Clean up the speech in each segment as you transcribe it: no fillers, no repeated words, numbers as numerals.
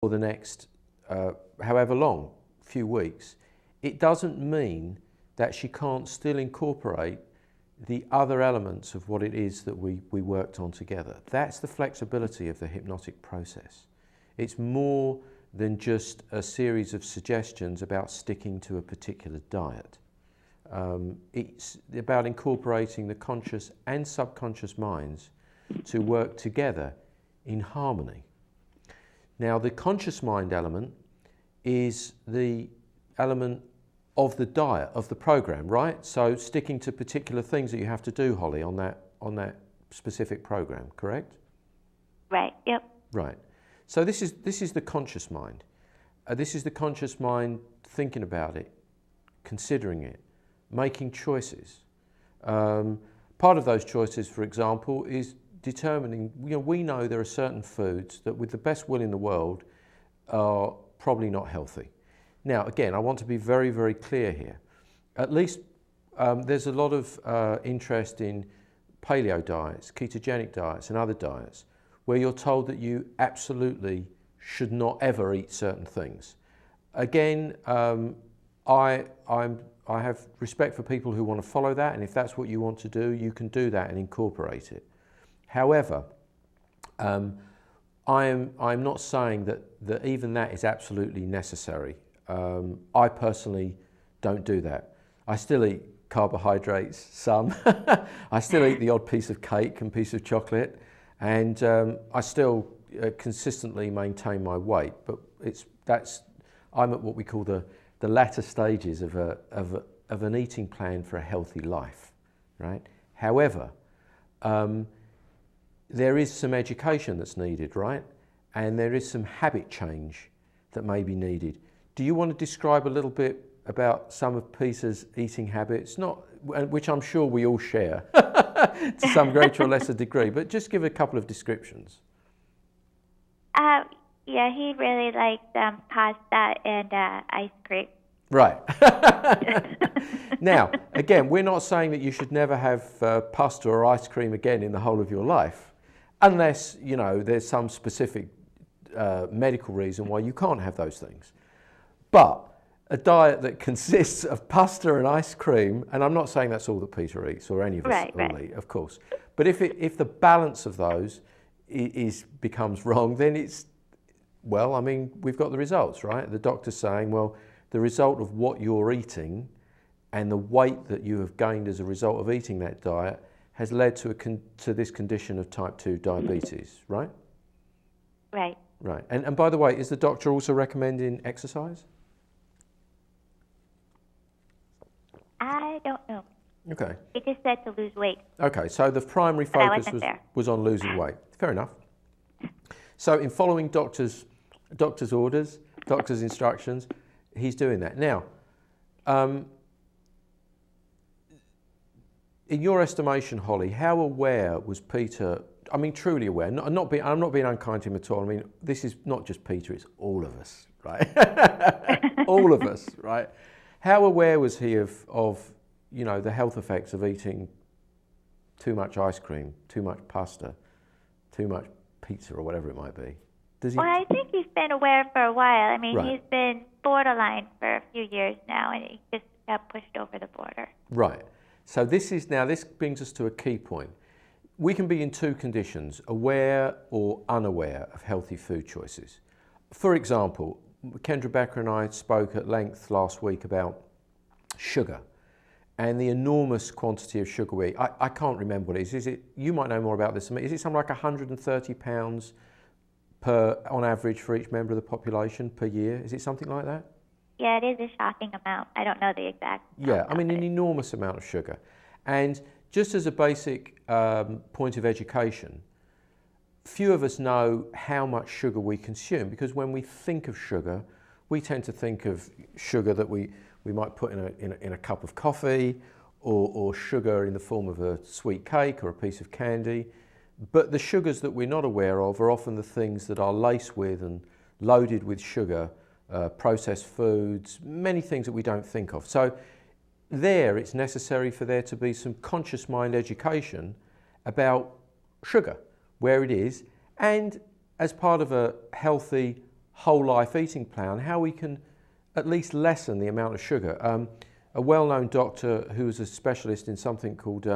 for the next however long, few weeks, it doesn't mean that she can't still incorporate the other elements of what it is that we worked on together. That's the flexibility of the hypnotic process. It's more than just a series of suggestions about sticking to a particular diet. It's about incorporating the conscious and subconscious minds to work together in harmony. Now, the conscious mind element is the element of the diet, of the program, right? So sticking to particular things that you have to do, Holly, on that specific program, correct? Right, yep. Right. So this is the conscious mind. This is the conscious mind thinking about it, considering it, making choices. Part of those choices, for example, is determining, we know there are certain foods that with the best will in the world are probably not healthy. Now, again, I want to be very, very clear here. At least there's a lot of interest in paleo diets, ketogenic diets and other diets where you're told that you absolutely should not ever eat certain things. Again, I have respect for people who want to follow that, and if that's what you want to do, you can do that and incorporate it. However, I'm not saying that even that is absolutely necessary. I personally don't do that. I still eat carbohydrates, some. I still eat the odd piece of cake and piece of chocolate, and I still consistently maintain my weight. But I'm at what we call the latter stages of an eating plan for a healthy life, right? However, there is some education that's needed, right? And there is some habit change that may be needed. Do you want to describe a little bit about some of Peter's eating habits, which I'm sure we all share to some greater or lesser degree, but just give a couple of descriptions. Yeah, he really liked pasta and ice cream. Right. Now, again, we're not saying that you should never have pasta or ice cream again in the whole of your life, unless, there's some specific medical reason why you can't have those things. But a diet that consists of pasta and ice cream, and I'm not saying that's all that Peter eats or any of us all eat, of course. But if the balance of those becomes wrong, then we've got the results, right? The doctor's saying, well, the result of what you're eating and the weight that you have gained as a result of eating that diet has led to this condition of type 2 diabetes, right? Right. Right. And by the way, is the doctor also recommending exercise? I don't know. Okay. He just said to lose weight. Okay, so the primary focus was on losing weight. Fair enough. So in following doctor's orders, doctor's instructions, he's doing that. Now, in your estimation, Holly, how aware was Peter? I mean, truly aware. I'm not being unkind to him at all. I mean, this is not just Peter; it's all of us, right? All of us, right? How aware was he of the health effects of eating too much ice cream, too much pasta, too much pizza, or whatever it might be? Well, I think he's been aware for a while. I mean, Right. He's been borderline for a few years now, and he just got pushed over the border. Right. So this brings us to a key point. We can be in two conditions, aware or unaware of healthy food choices. For example, Kendra Becker and I spoke at length last week about sugar and the enormous quantity of sugar we eat. I can't remember what it is. You might know more about this than me. Is it something like 130 pounds on average for each member of the population per year? Is it something like that? Yeah, it is a shocking amount. I don't know the exact amount. Yeah, I mean an enormous amount of sugar. And just as a basic point of education, few of us know how much sugar we consume, because when we think of sugar, we tend to think of sugar that we might put in a cup of coffee, or sugar in the form of a sweet cake or a piece of candy. But the sugars that we're not aware of are often the things that are laced with and loaded with sugar, processed foods, many things that we don't think of. So it's necessary for there to be some conscious mind education about sugar, where it is, and as part of a healthy, whole life eating plan, how we can at least lessen the amount of sugar. A well-known doctor who was a specialist in something called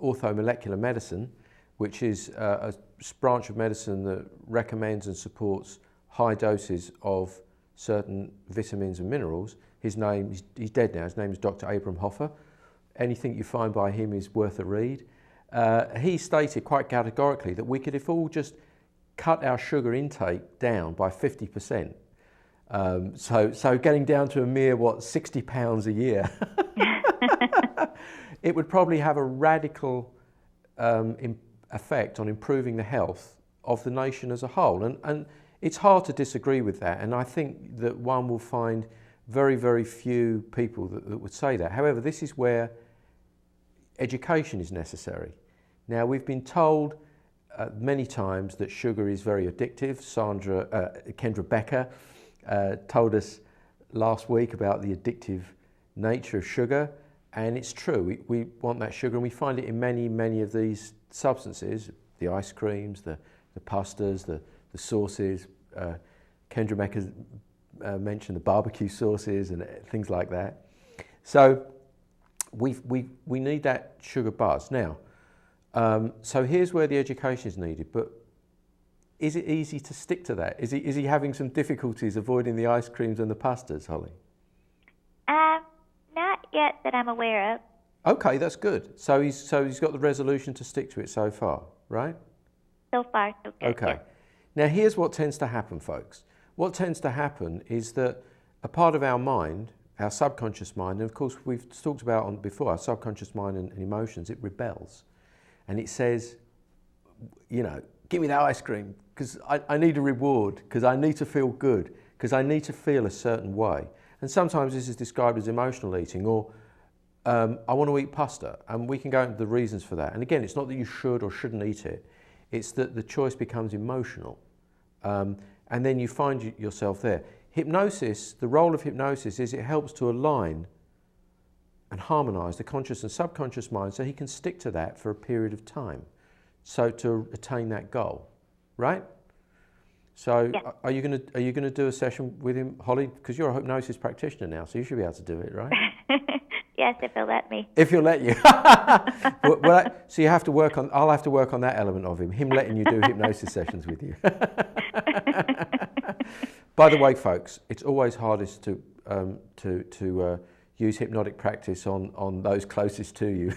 orthomolecular medicine, which is a branch of medicine that recommends and supports high doses of certain vitamins and minerals. He's dead now, his name is Dr. Abraham Hoffer. Anything you find by him is worth a read. He stated quite categorically that we could, if all just cut our sugar intake down by 50%, so getting down to a mere, 60 pounds a year, it would probably have a radical effect on improving the health of the nation as a whole. And it's hard to disagree with that, and I think that one will find very, very few people that would say that. However, this is where education is necessary. Now, we've been told many times that sugar is very addictive. Kendra Becker told us last week about the addictive nature of sugar, and it's true. We want that sugar, and we find it in many, many of these substances, the ice creams, the pastas, the sauces. Kendra Becker mentioned the barbecue sauces and things like that. So we need that sugar buzz. Now, so here's where the education is needed, but is it easy to stick to that? Is he having some difficulties avoiding the ice creams and the pastas, Holly? Not yet that I'm aware of. Okay, that's good. So he's got the resolution to stick to it so far, right? So far, so good. Okay. Yeah. Now here's what tends to happen, folks. What tends to happen is that a part of our mind, our subconscious mind, and of course we've talked about before, our subconscious mind and emotions, it rebels. And it says, give me that ice cream, because I need a reward, because I need to feel good, because I need to feel a certain way. And sometimes this is described as emotional eating, or I want to eat pasta, and we can go into the reasons for that. And again, it's not that you should or shouldn't eat it, it's that the choice becomes emotional. And then you find yourself there. Hypnosis, the role of hypnosis is it helps to align and harmonise the conscious and subconscious mind so he can stick to that for a period of time, so to attain that goal, right? So Yeah. are you going to do a session with him, Holly? Because you're a hypnosis practitioner now, so you should be able to do it, right? Yes, if he'll let me. If he'll let you. So you have to work on. I'll have to work on that element of him letting you do hypnosis sessions with you. By the way, folks, it's always hardest to use hypnotic practice on those closest to you.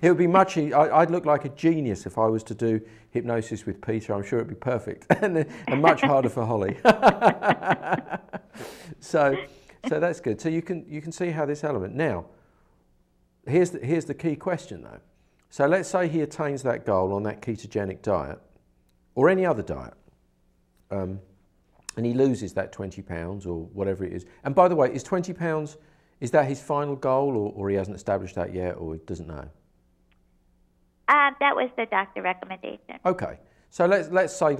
It would be much. I'd look like a genius if I was to do hypnosis with Peter. I'm sure it'd be perfect, and much harder for Holly. So that's good. So you can see how this element. Now, here's the key question though. So let's say he attains that goal on that ketogenic diet, or any other diet, and he loses that 20 pounds or whatever it is. And by the way, is 20 pounds, is that his final goal, or he hasn't established that yet, or he doesn't know? That was the doctor recommendation. Okay. So let's say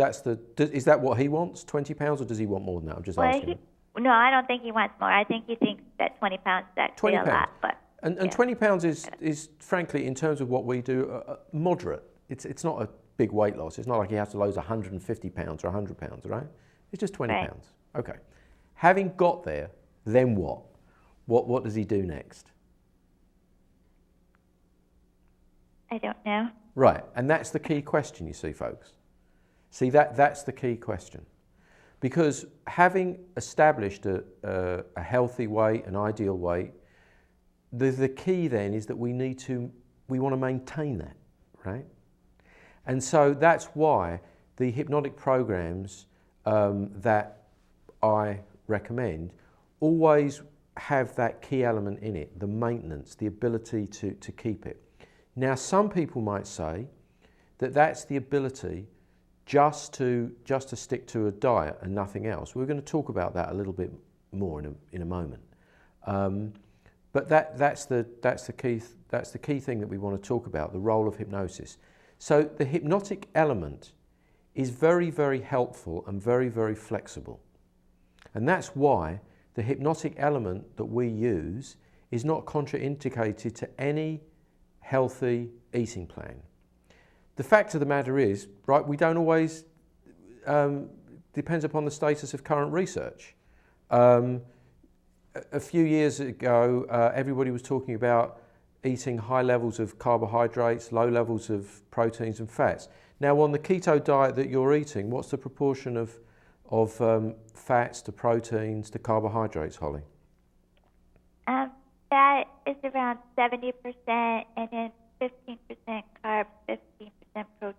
is that what he wants, 20 pounds, or does he want more than that? I'm just asking him. No, I don't think he wants more. I think he thinks that 20 pounds is actually 20 a pounds. lot. But, and yeah. 20 pounds is frankly, in terms of what we do, moderate. It's not a big weight loss. It's not like he has to lose 150 pounds or 100 pounds, right? It's just 20 Right. pounds. Okay. Having got there, then what? What does he do next? I don't know. Right, and that's the key question, you see, folks. See, that's the key question. Because having established a healthy weight, an ideal weight, the key then is that we want to maintain that, right? And so that's why the hypnotic programs that I recommend always have that key element in it, the maintenance, the ability to keep it. Now, some people might say that that's the ability just to stick to a diet and nothing else. We're going to talk about that a little bit more in a moment. But that's the key thing that we want to talk about, the role of hypnosis. So the hypnotic element is very, very helpful and very, very flexible. And that's why the hypnotic element that we use is not contraindicated to any healthy eating plan. the fact of the matter is, right, we don't always, depends upon the status of current research. A few years ago, everybody was talking about eating high levels of carbohydrates, low levels of proteins and fats. Now, on the keto diet that you're eating, what's the proportion of fats to proteins to carbohydrates, Holly? That is around 70%, and then 15% carbs, 15% protein.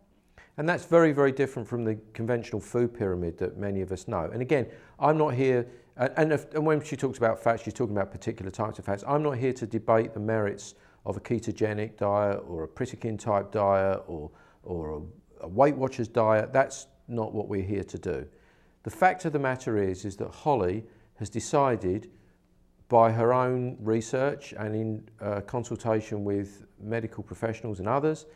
And that's very, very different from the conventional food pyramid that many of us know. And again, I'm not here, and when she talks about fats, she's talking about particular types of fats. I'm not here to debate the merits of a ketogenic diet or a Pritikin type diet or a Weight Watchers diet. That's not what we're here to do. The fact of the matter is that Holly has decided by her own research and in consultation with medical professionals and others,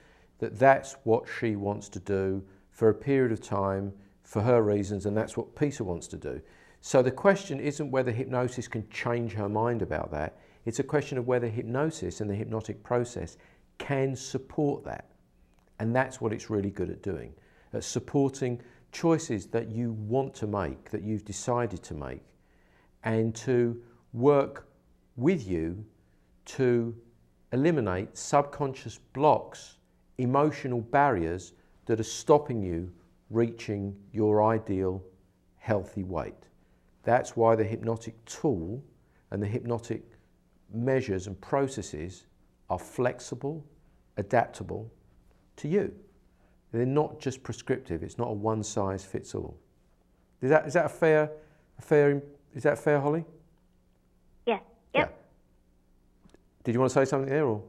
that that's what she wants to do for a period of time for her reasons, and that's what Peter wants to do. So the question isn't whether hypnosis can change her mind about that. It's a question of whether hypnosis and the hypnotic process can support that. And that's what it's really good at doing, at supporting choices that you want to make, that you've decided to make, and to work with you to eliminate subconscious blocks, emotional barriers that are stopping you reaching your ideal healthy weight. That's why the hypnotic tool and the hypnotic measures and processes are flexible, adaptable to you. They're not just prescriptive. It's not a one size fits all. Is that fair, Holly? Yes. Yep. Yeah. Did you want to say something there, or?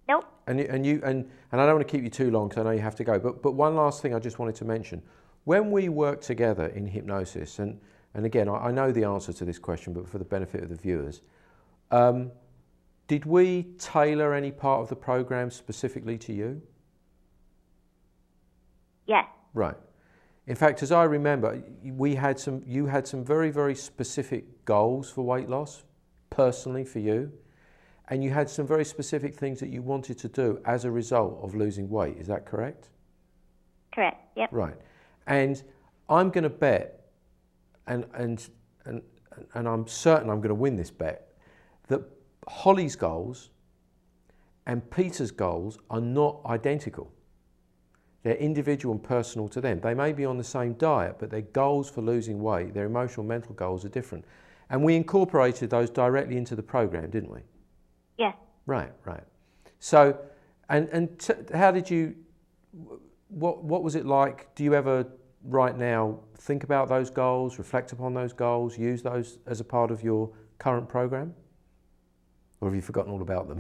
Nope. And I don't want to keep you too long because I know you have to go. But one last thing I just wanted to mention: when we work together in hypnosis, and again I know the answer to this question, but for the benefit of the viewers, did we tailor any part of the program specifically to you? Yes. Right. In fact, as I remember, you had some very, very specific goals for weight loss, personally for you, and you had some very specific things that you wanted to do as a result of losing weight. Is that correct? Correct. Yep. Right. And I'm going to bet, and I'm certain I'm going to win this bet, that Holly's goals and Peter's goals are not identical. They're individual and personal to them. They may be on the same diet, but their goals for losing weight, their emotional, mental goals are different. And we incorporated those directly into the program, didn't we? Yes. Right. So, how did you, what was it like? Do you ever, right now, think about those goals, reflect upon those goals, use those as a part of your current program? Or have you forgotten all about them?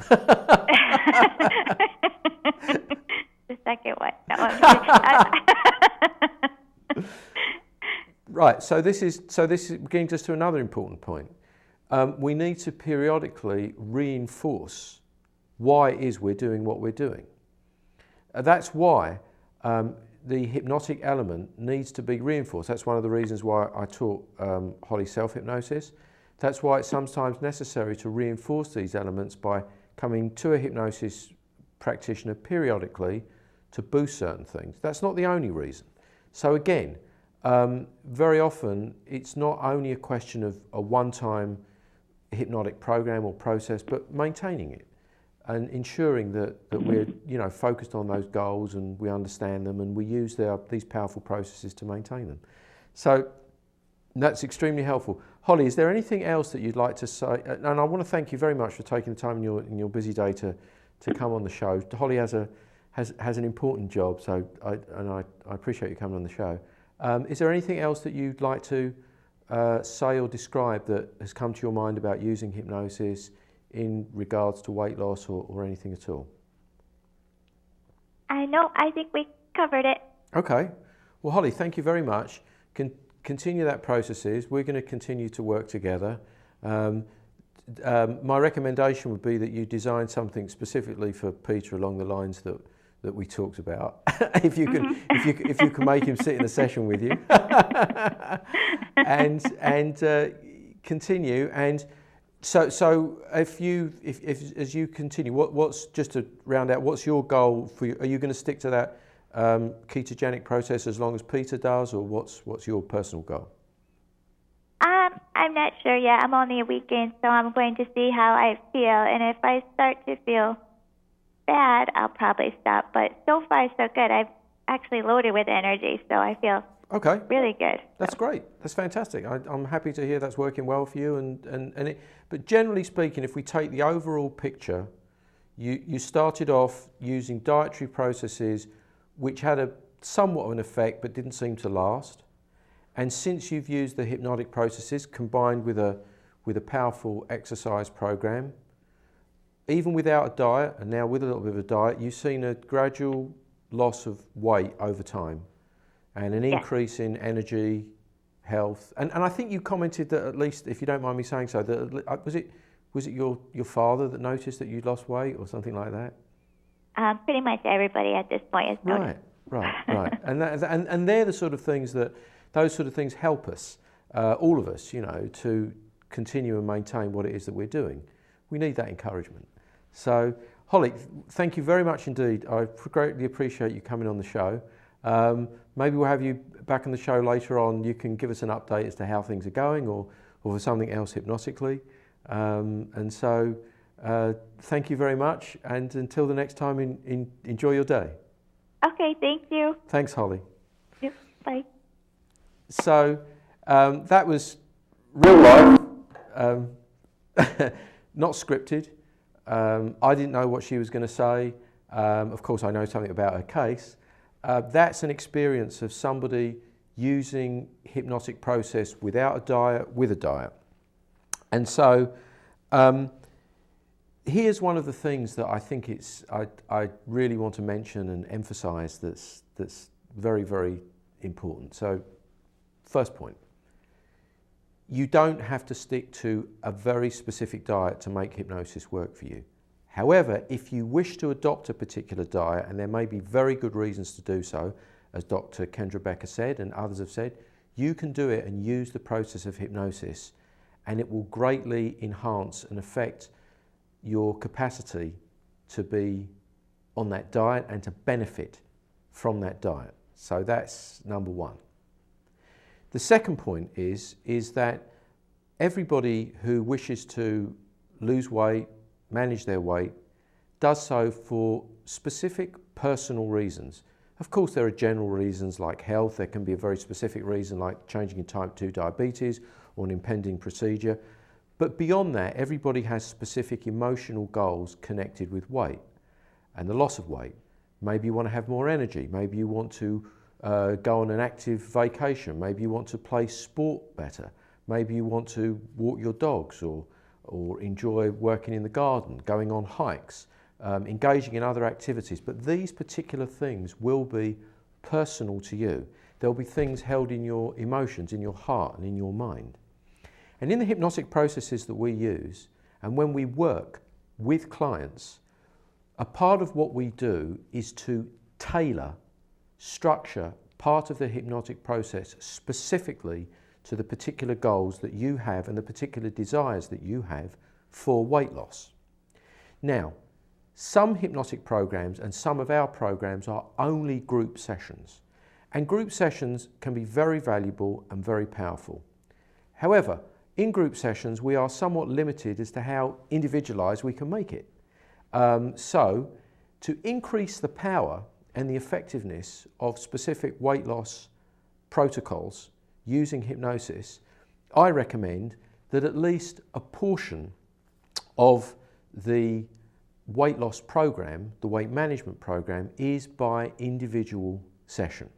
The second one. No, Right. So this is getting us to another important point. We need to periodically reinforce why it is we're doing what we're doing. That's why the hypnotic element needs to be reinforced. That's one of the reasons why I taught Holly self-hypnosis. That's why it's sometimes necessary to reinforce these elements by coming to a hypnosis practitioner periodically to boost certain things. That's not the only reason. So again, very often it's not only a question of a one-time hypnotic program or process, but maintaining it and ensuring that we're focused on those goals and we understand them and we use these powerful processes to maintain them. So that's extremely helpful. Holly, is there anything else that you'd like to say? And I want to thank you very much for taking the time in your busy day to come on the show. Holly has an important job, so I appreciate you coming on the show. Is there anything else that you'd like to say or describe that has come to your mind about using hypnosis in regards to weight loss or anything at all? I think we covered it. Okay. Well, Holly, thank you very much. Continue that processes. We're going to continue to work together. My recommendation would be that you design something specifically for Peter along the lines that we talked about. if you can make him sit in a session with you, and continue. And So if as you continue, what's just to round out, what's your goal for you? Are you going to stick to that ketogenic process as long as Peter does, or what's your personal goal? I'm not sure yet. I'm only a week in, so I'm going to see how I feel. And if I start to feel bad, I'll probably stop. But so far, so good. I've actually loaded with energy, so I feel really good. That's great. That's fantastic. I'm happy to hear that's working well for you. But generally speaking, if we take the overall picture, you started off using dietary processes which had a somewhat of an effect but didn't seem to last. And since you've used the hypnotic processes combined with a powerful exercise program, even without a diet, and now with a little bit of a diet, you've seen a gradual loss of weight over time and an increase in energy, health. And I think you commented that, at least, if you don't mind me saying so, that was it your father that noticed that you'd lost weight or something like that? Pretty much everybody at this point has noticed. Right. And they're the sort of things those sort of things help us, all of us, to continue and maintain what it is that we're doing. We need that encouragement. So, Holly, thank you very much indeed. I greatly appreciate you coming on the show. Maybe we'll have you back on the show later on. You can give us an update as to how things are going, or for something else hypnotically. And so, thank you very much. And until the next time, enjoy your day. Okay, thank you. Thanks, Holly. Yep, bye. So that was real life, not scripted. I didn't know what she was going to say. Of course, I know something about her case. That's an experience of somebody using hypnotic process without a diet, with a diet. And so here's one of the things that I think I really want to mention and emphasize that's very, very important. So, first point, you don't have to stick to a very specific diet to make hypnosis work for you. However, if you wish to adopt a particular diet, and there may be very good reasons to do so, as Dr. Kendra Becker said and others have said, you can do it and use the process of hypnosis, and it will greatly enhance and affect your capacity to be on that diet and to benefit from that diet. So that's number one. The second point is that everybody who wishes to lose weight, manage their weight, does so for specific personal reasons. Of course, there are general reasons like health. There can be a very specific reason like changing in type 2 diabetes or an impending procedure. But beyond that, everybody has specific emotional goals connected with weight and the loss of weight. Maybe you want to have more energy. Maybe you want to go on an active vacation. Maybe you want to play sport better. Maybe you want to walk your dogs or enjoy working in the garden, going on hikes, engaging in other activities. But these particular things will be personal to you. There'll be things held in your emotions, in your heart and in your mind. And in the hypnotic processes that we use, and when we work with clients, a part of what we do is to tailor, structure part of the hypnotic process specifically to the particular goals that you have and the particular desires that you have for weight loss. Now, some hypnotic programs and some of our programs are only group sessions. And group sessions can be very valuable and very powerful. However, in group sessions, we are somewhat limited as to how individualized we can make it. So, to increase the power and the effectiveness of specific weight loss protocols using hypnosis, I recommend that at least a portion of the weight loss program, the weight management program, is by individual session.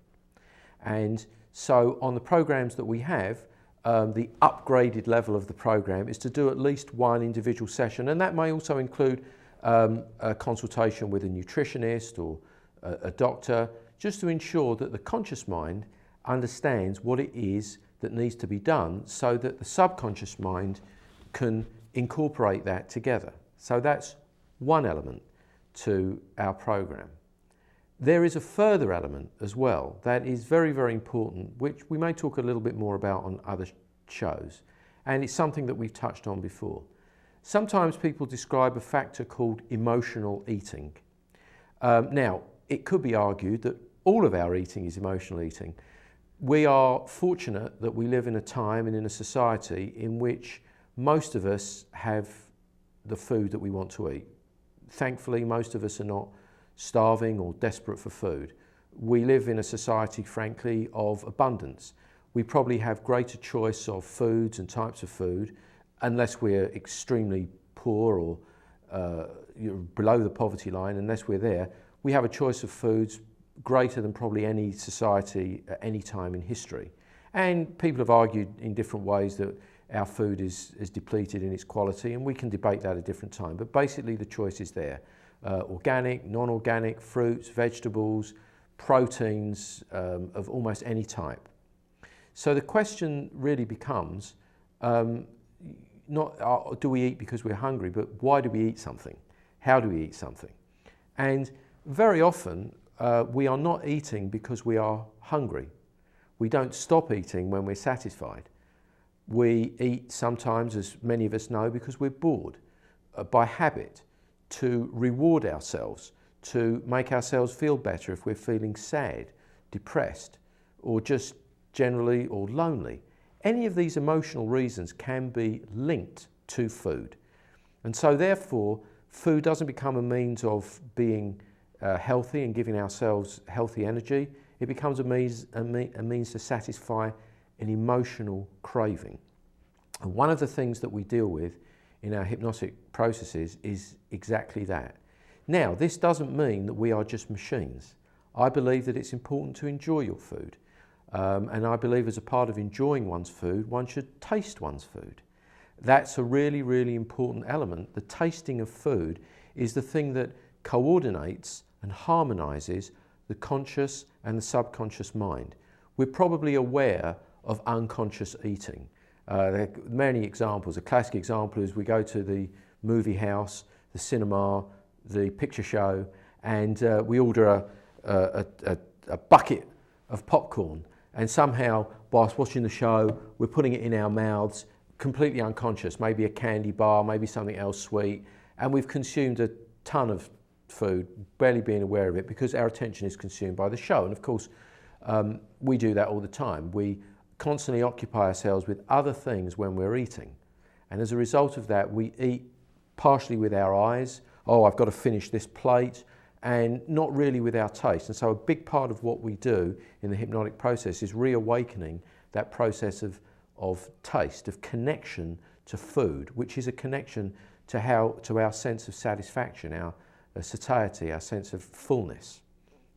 And so on the programs that we have, the upgraded level of the program is to do at least one individual session, and that may also include a consultation with a nutritionist or a doctor, just to ensure that the conscious mind understands what it is that needs to be done so that the subconscious mind can incorporate that together. So that's one element to our program. There is a further element as well that is very, very important, which we may talk a little bit more about on other shows, and it's something that we've touched on before. Sometimes people describe a factor called emotional eating. Now, it could be argued that all of our eating is emotional eating. We are fortunate that we live in a time and in a society in which most of us have the food that we want to eat. Thankfully, most of us are not starving or desperate for food. We live in a society, frankly, of abundance. We probably have greater choice of foods and types of food, unless we're extremely poor or below the poverty line. Unless we're there, we have a choice of foods greater than probably any society at any time in history. And people have argued in different ways that our food is depleted in its quality, and we can debate that at a different time. But basically the choice is there. Organic, non-organic, fruits, vegetables, proteins of almost any type. So the question really becomes, not do we eat because we're hungry, but why do we eat something? How do we eat something? And very often we are not eating because we are hungry. We don't stop eating when we're satisfied. We eat sometimes, as many of us know, because we're bored, by habit, to reward ourselves, to make ourselves feel better if we're feeling sad, depressed, or just generally or lonely. Any of these emotional reasons can be linked to food. And so therefore, food doesn't become a means of being healthy and giving ourselves healthy energy. It becomes a means to satisfy an emotional craving. And one of the things that we deal with in our hypnotic processes is exactly that. Now, this doesn't mean that we are just machines. I believe that it's important to enjoy your food. And I believe as a part of enjoying one's food, one should taste one's food. That's a really, really important element. The tasting of food is the thing that coordinates and harmonizes the conscious and the subconscious mind. We're probably aware of unconscious eating. There are many examples. A classic example is we go to the movie house, the cinema, the picture show, and we order a bucket of popcorn. And somehow, whilst watching the show, we're putting it in our mouths, completely unconscious, maybe a candy bar, maybe something else sweet, and we've consumed a ton of food, barely being aware of it, because our attention is consumed by the show. And of course, we do that all the time. We constantly occupy ourselves with other things when we're eating. And as a result of that, we eat partially with our eyes. Oh, I've got to finish this plate. And not really with our taste. And so a big part of what we do in the hypnotic process is reawakening that process of taste, of connection to food, which is a connection to our sense of satisfaction, our satiety, our sense of fullness.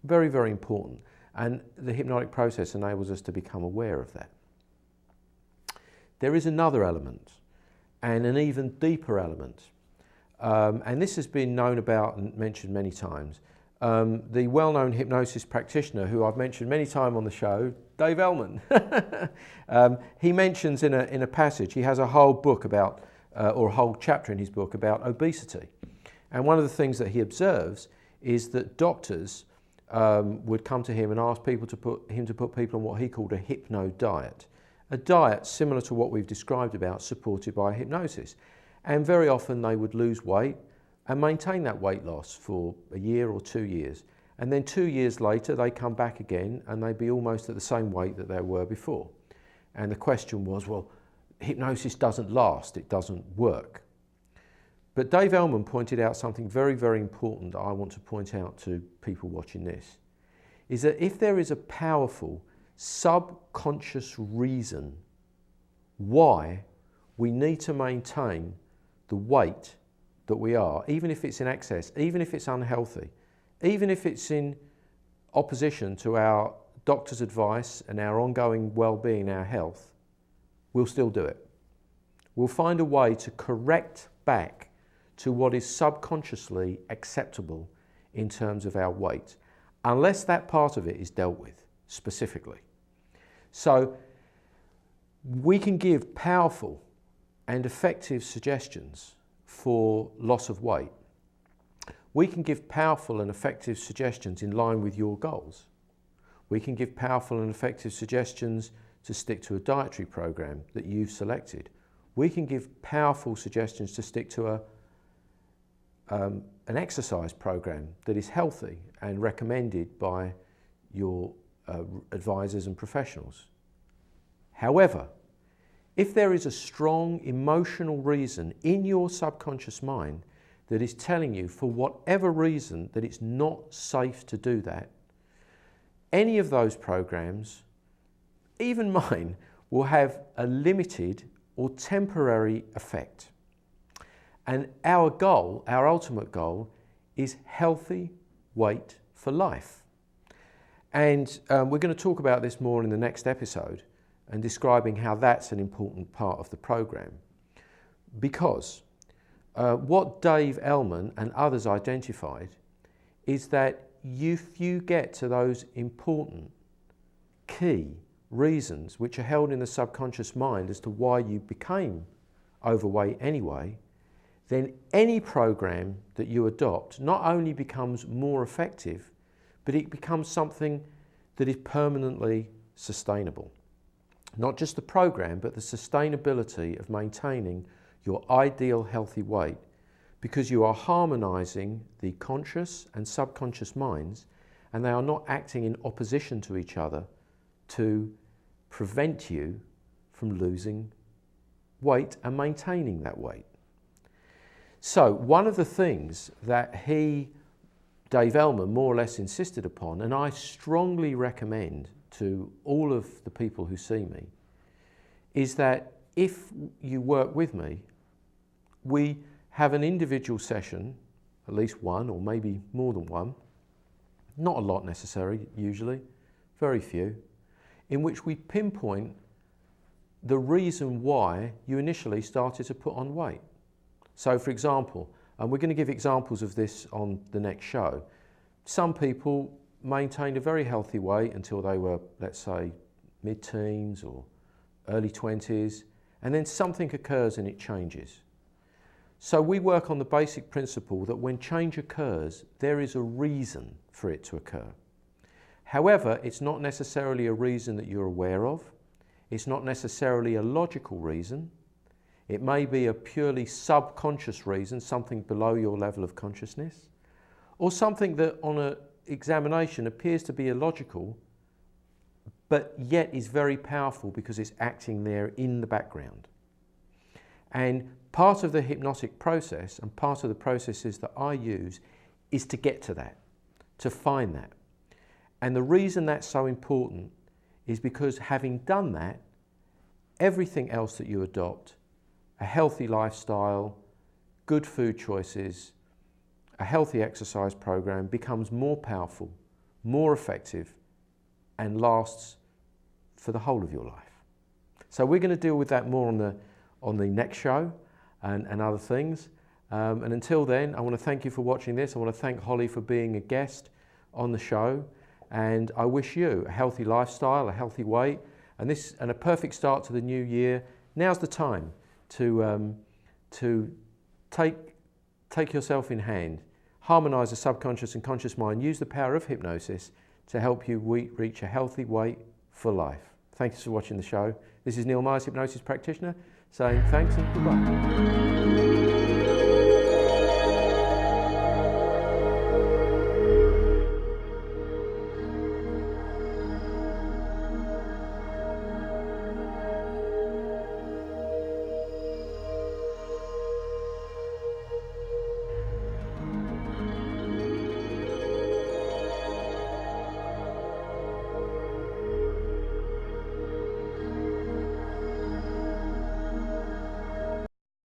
Very, very important. And the hypnotic process enables us to become aware of that. There is another element, and an even deeper element. And this has been known about and mentioned many times. The well-known hypnosis practitioner, who I've mentioned many times on the show, Dave Ellman, he mentions in a passage, he has a whole book about, or a whole chapter in his book about obesity. And one of the things that he observes is that doctors would come to him and ask people to put people on what he called a hypno diet. A diet similar to what we've described about, supported by hypnosis. And very often they would lose weight and maintain that weight loss for a year or 2 years. And then 2 years later, they come back again and they'd be almost at the same weight that they were before. And the question was, well, hypnosis doesn't last, it doesn't work. But Dave Ellman pointed out something very, very important that I want to point out to people watching this, is that if there is a powerful subconscious reason why we need to maintain the weight that we are, even if it's in excess, even if it's unhealthy, even if it's in opposition to our doctor's advice and our ongoing well-being, our health, we'll still do it. We'll find a way to correct back to what is subconsciously acceptable in terms of our weight, unless that part of it is dealt with specifically. So we can give powerful and effective suggestions for loss of weight. We can give powerful and effective suggestions in line with your goals. We can give powerful and effective suggestions to stick to a dietary program that you've selected. we can give powerful suggestions to stick to an exercise program that is healthy and recommended by your advisors and professionals. However, if there is a strong emotional reason in your subconscious mind that is telling you for whatever reason that it's not safe to do that, any of those programs, even mine, will have a limited or temporary effect. And our goal, our ultimate goal, is healthy weight for life. And we're going to talk about this more in the next episode and describing how that's an important part of the program. Because what Dave Ellman and others identified is that if you get to those important key reasons which are held in the subconscious mind as to why you became overweight anyway, then any program that you adopt not only becomes more effective, but it becomes something that is permanently sustainable. Not just the program, but the sustainability of maintaining your ideal healthy weight, because you are harmonizing the conscious and subconscious minds, and they are not acting in opposition to each other to prevent you from losing weight and maintaining that weight. So one of the things that Dave Ellman, more or less insisted upon, and I strongly recommend to all of the people who see me, is that if you work with me, we have an individual session, at least one or maybe more than one, not a lot necessary usually, very few, in which we pinpoint the reason why you initially started to put on weight. So for example, and we're going to give examples of this on the next show, some people maintained a very healthy weight until they were, let's say, mid-teens or early 20s, and then something occurs and it changes. So we work on the basic principle that when change occurs, there is a reason for it to occur. However, it's not necessarily a reason that you're aware of. It's not necessarily a logical reason. It may be a purely subconscious reason, something below your level of consciousness, or something that on an examination appears to be illogical, but yet is very powerful because it's acting there in the background. And part of the hypnotic process and part of the processes that I use is to get to that, to find that. And the reason that's so important is because having done that, everything else that you adopt, a healthy lifestyle, good food choices, a healthy exercise program becomes more powerful, more effective, and lasts for the whole of your life. So we're going to deal with that more on the next show and other things. And until then, I want to thank you for watching this. I want to thank Holly for being a guest on the show. And I wish you a healthy lifestyle, a healthy weight, and a perfect start to the new year. Now's the time to take yourself in hand, harmonise the subconscious and conscious mind, use the power of hypnosis to help you reach a healthy weight for life. Thanks for watching the show. This is Neil Myers, hypnosis practitioner, saying thanks and goodbye.